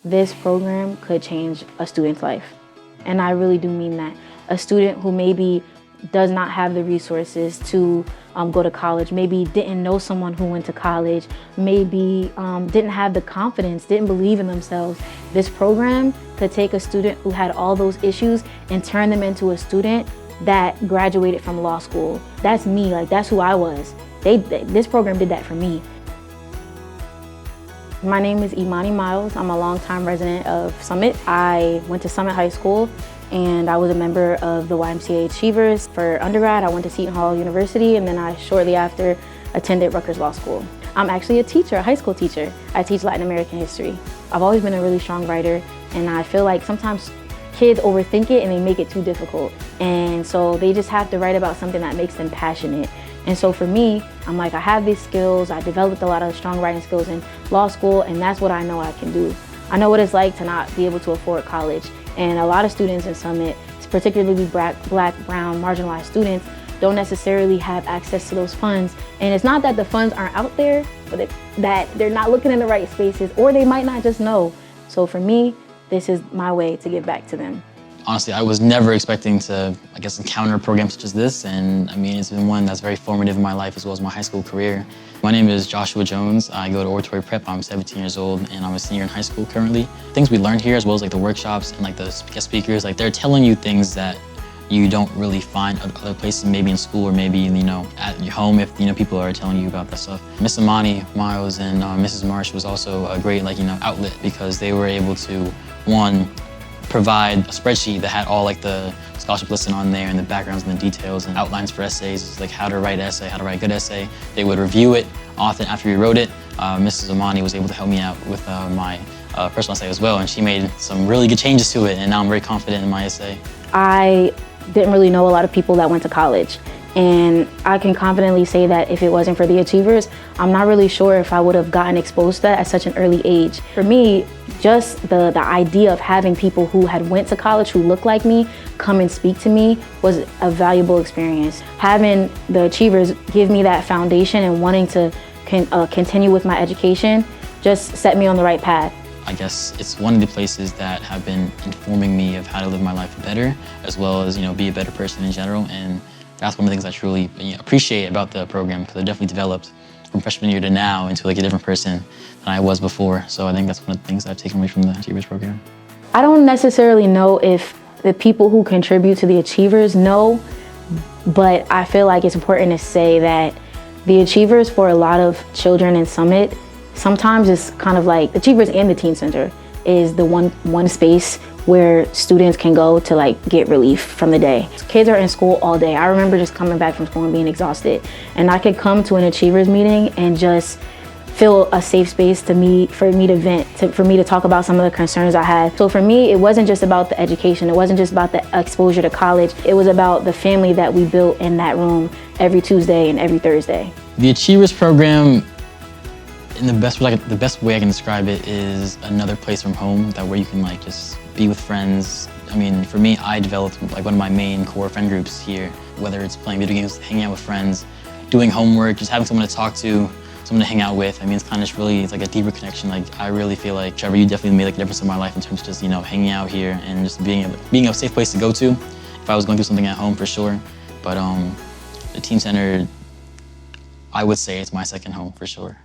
This program could change a student's life. And I really do mean that. A student who maybe does not have the resources to go to college, maybe didn't know someone who went to college, maybe didn't have the confidence, didn't believe in themselves. This program could take a student who had all those issues and turn them into a student that graduated from law school. That's me, like that's who I was. This program did that for me. My name is Emani Miles. I'm a longtime resident of Summit. I went to Summit High School and I was a member of the YMCA Achievers. For undergrad, I went to Seton Hall University, and then I shortly after attended Rutgers Law School. I'm actually a teacher, a high school teacher. I teach Latin American history. I've always been a really strong writer, and I feel like sometimes kids overthink it and they make it too difficult. And so they just have to write about something that makes them passionate. And so for me, I'm like, I have these skills. I developed a lot of strong writing skills in law school, and that's what I know I can do. I know what it's like to not be able to afford college. And a lot of students in Summit, particularly black, brown, marginalized students, don't necessarily have access to those funds. And it's not that the funds aren't out there, but that they're not looking in the right spaces, or they might not just know. So for me, this is my way to give back to them. Honestly, I was never expecting to, encounter a program such as this, and I mean, it's been one that's very formative in my life as well as my high school career. My name is Joshua Jones. I go to Oratory Prep. I'm 17 years old, and I'm a senior in high school currently. Things we learned here, as well as the workshops and the guest speakers, they're telling you things that you don't really find other places, maybe in school or maybe at your home if people are telling you about that stuff. Miss Emani Miles and Mrs. Marsh was also a great outlet, because they were able to, one, provide a spreadsheet that had all the scholarship listed on there and the backgrounds and the details and outlines for essays, like how to write an essay, how to write a good essay. They would review it often after we wrote it. Mrs. Emani was able to help me out with my personal essay as well, and she made some really good changes to it, and now I'm very confident in my essay. I didn't really know a lot of people that went to college, and I can confidently say that if it wasn't for the Achievers, I'm not really sure if I would have gotten exposed to that at such an early age. For me, just the idea of having people who had went to college who looked like me come and speak to me was a valuable experience. Having the Achievers give me that foundation and wanting to continue with my education just set me on the right path. I guess it's one of the places that have been informing me of how to live my life better, as well as be a better person in general. And that's one of the things I truly appreciate about the program, because I definitely developed from freshman year to now into a different person than I was before. So I think that's one of the things I've taken away from the Achievers program. I don't necessarily know if the people who contribute to the Achievers know, but I feel like it's important to say that the Achievers, for a lot of children in Summit, sometimes it's kind of like the Achievers and the Teen Center is the one space where students can go to get relief from the day. Kids are in school all day. I remember just coming back from school and being exhausted, and I could come to an Achievers meeting and just feel a safe space for me to vent, for me to talk about some of the concerns I had. So for me, it wasn't just about the education. It wasn't just about the exposure to college. It was about the family that we built in that room every Tuesday and every Thursday. The Achievers program, in the best way I can describe it, is another place from home where you can just be with friends. I mean, for me, I developed one of my main core friend groups here, whether it's playing video games, hanging out with friends, doing homework, just having someone to talk to, someone to hang out with. I mean, it's kind of just really, it's a deeper connection. I really feel like, Trevor, you definitely made a difference in my life in terms of just, hanging out here and just being a safe place to go to if I was going through something at home, for sure. But the Teen Center, I would say it's my second home, for sure.